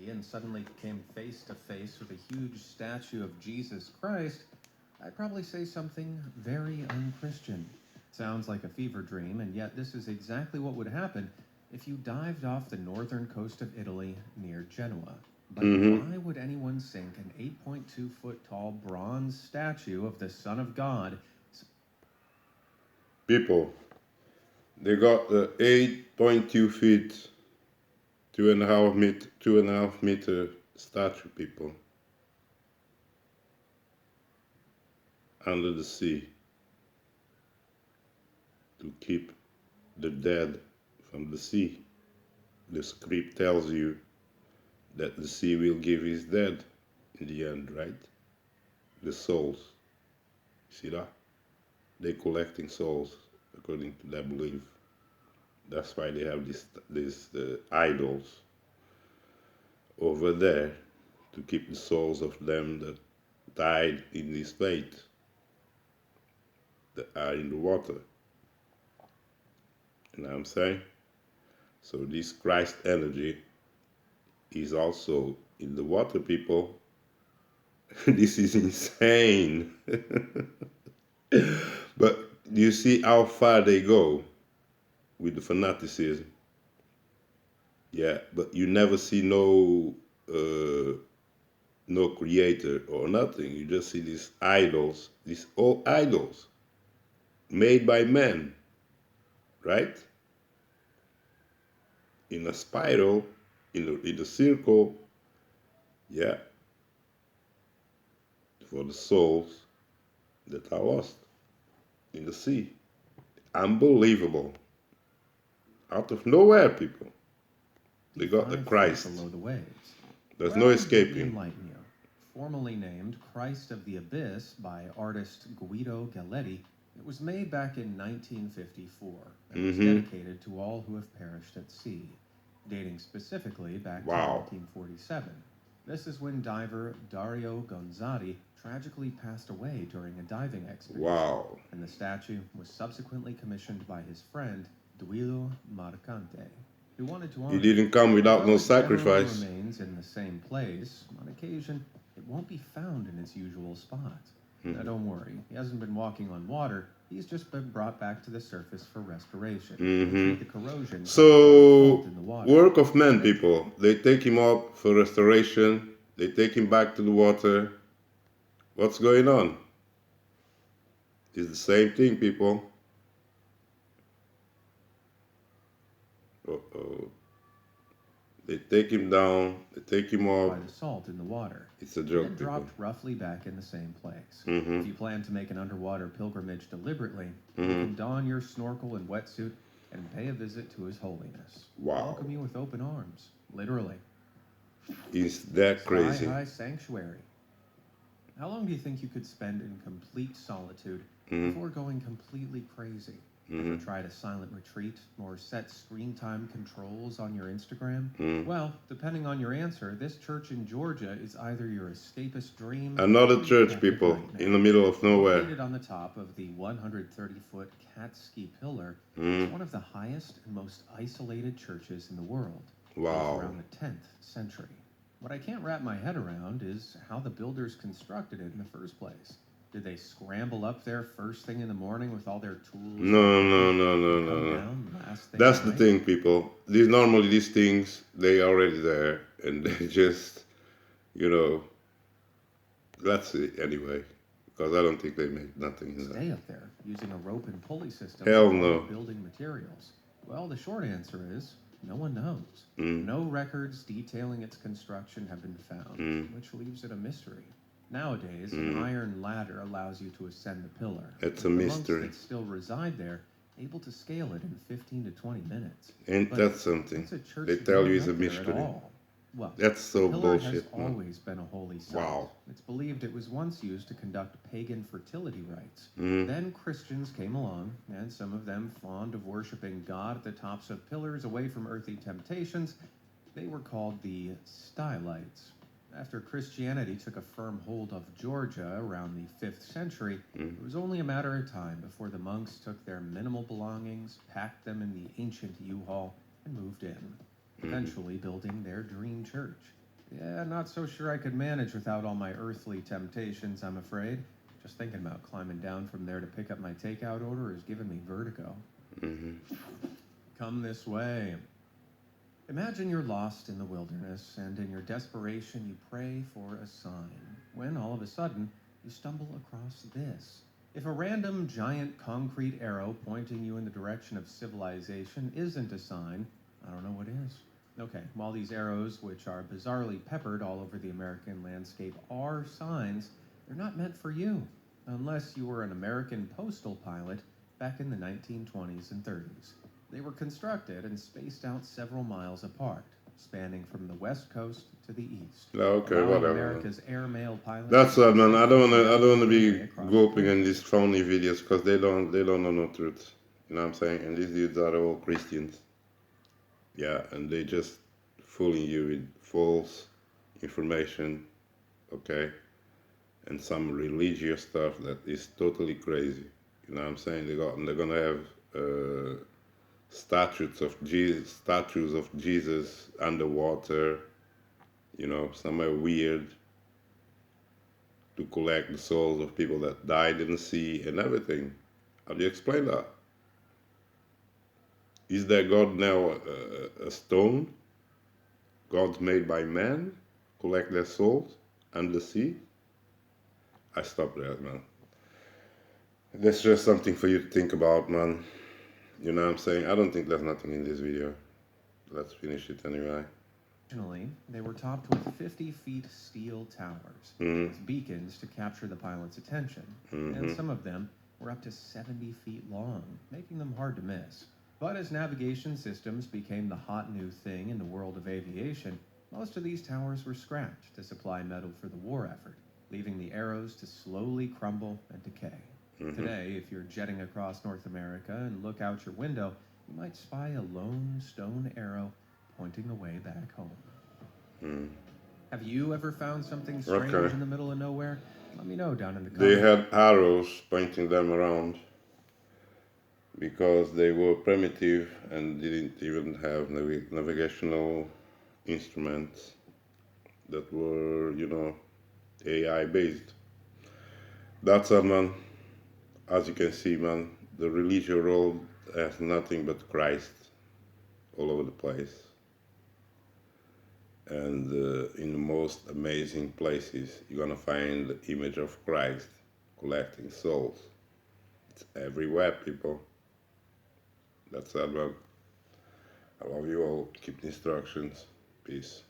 and suddenly came face to face with a huge statue of Jesus Christ, I'd probably say something very unchristian. Sounds like a fever dream, and yet this is exactly what would happen if you dived off the northern coast of Italy near Genoa. But why would anyone sink an 8.2-foot tall bronze statue of the Son of God? People, they got the 8.2 feet, 2.5 meter statue, people, under the sea to keep the dead from the sea. The script tells you that the sea will give his dead in the end, right? The souls. See that? They're collecting souls according to their belief. That's why they have these idols over there to keep the souls of them that died in this faith, that are in the water. You know what I'm saying? So this Christ energy is also in the water, people. This is insane. But you see how far they go with the fanaticism. Yeah, but you never see no creator or nothing. You just see these idols, these old idols made by men, right? In a spiral, in a circle, yeah, for the souls that are lost in the sea. Unbelievable. Out of nowhere, people. They got the Christ. Below the waves. There's no escaping. Religio, formally named Christ of the Abyss by artist Guido Galletti, it was made back in 1954 and was dedicated to all who have perished at sea, dating specifically back to 1947. This is when diver Dario Gonzatti tragically passed away during a diving expedition. Wow. And the statue was subsequently commissioned by his friend Duilio Marcante, who wanted to honor. He didn't come without no sacrifice. It remains in the same place. On occasion, it won't be found in its usual spot. Now, don't worry. He hasn't been walking on water. He's just been brought back to the surface for restoration. The corrosion. So, in the water. work of men, people. They take him up for restoration. They take him back to the water. What's going on? It's the same thing, people. Uh-oh. They take him down, they take him up. By the salt in the water. It's a joke, and people. dropped roughly back in the same place. If you plan to make an underwater pilgrimage deliberately, you can don your snorkel and wetsuit and pay a visit to His Holiness. Wow. Welcome you with open arms, literally. Is that crazy? Sky High Sanctuary. How long do you think you could spend in complete solitude before going completely crazy? Ever tried a silent retreat or set screen time controls on your Instagram? Well, depending on your answer, this church in Georgia is either your escapist dream. Another church, people, in the middle of nowhere. Located on the top of the 130-foot Catski Pillar, it's one of the highest and most isolated churches in the world. Wow. Around the 10th century. What I can't wrap my head around is how the builders constructed it in the first place. Did they scramble up there first thing in the morning with all their tools? No. That's the thing, people. Normally these things, they are already there, and they just, let's see anyway, because I don't think they make nothing in Stay up there using a rope and pulley system. Hell no. Building materials. Well, the short answer is no one knows. No records detailing its construction have been found, which leaves it a mystery. Nowadays, an iron ladder allows you to ascend the pillar. It's a mystery. The monks that still reside there, able to scale it in 15 to 20 minutes. Ain't that something? They tell you it's a mystery. Well, that's so the pillar bullshit, has always been a holy site. Wow. It's believed it was once used to conduct pagan fertility rites. Then Christians came along, and some of them, fond of worshiping God at the tops of pillars away from earthly temptations, they were called the Stylites. After Christianity took a firm hold of Georgia around the 5th century, it was only a matter of time before the monks took their minimal belongings, packed them in the ancient U-Haul, and moved in, eventually building their dream church. Yeah, not so sure I could manage without all my earthly temptations, I'm afraid. Just thinking about climbing down from there to pick up my takeout order is giving me vertigo. Come this way. Imagine you're lost in the wilderness, and in your desperation you pray for a sign, when all of a sudden you stumble across this. If a random giant concrete arrow pointing you in the direction of civilization isn't a sign, I don't know what is. Okay, while these arrows, which are bizarrely peppered all over the American landscape, are signs, they're not meant for you, unless you were an American postal pilot back in the 1920s and 30s. They were constructed and spaced out several miles apart, spanning from the west coast to the east. Okay, allowing whatever. America's airmail pilots That's to what, man. I don't safely wanna be navigate across the groping in country. these phony videos because they don't know no truth. You know what I'm saying? And these dudes are all Christians. Yeah, and they just fooling you with false information, okay? And some Religio stuff that is totally crazy. You know what I'm saying? They're gonna have statues of Jesus underwater, you know, somewhere weird, to collect the souls of people that died in the sea and everything. How do you explain that? Is there God now a stone? Gods made by man collect their souls under the sea? I stopped there, man. That's just something for you to think about, man. You know what I'm saying? I don't think there's nothing in this video. Let's finish it anyway. Originally, they were topped with 50-feet steel towers with beacons to capture the pilot's attention, and some of them were up to 70 feet long, making them hard to miss. But as navigation systems became the hot new thing in the world of aviation, most of these towers were scrapped to supply metal for the war effort, leaving the arrows to slowly crumble and decay. Today, if you're jetting across North America and look out your window, you might spy a lone stone arrow pointing away back home. Have you ever found something strange in the middle of nowhere? Let me know down in the comments. They had arrows pointing them around because they were primitive and didn't even have navigational instruments that were, you know, AI based. That's it, man. As you can see, man, the Religio road has nothing but Christ all over the place. And in the most amazing places, you're gonna find the image of Christ collecting souls. It's everywhere, people. That's it, man. I love you all. Keep the instructions. Peace.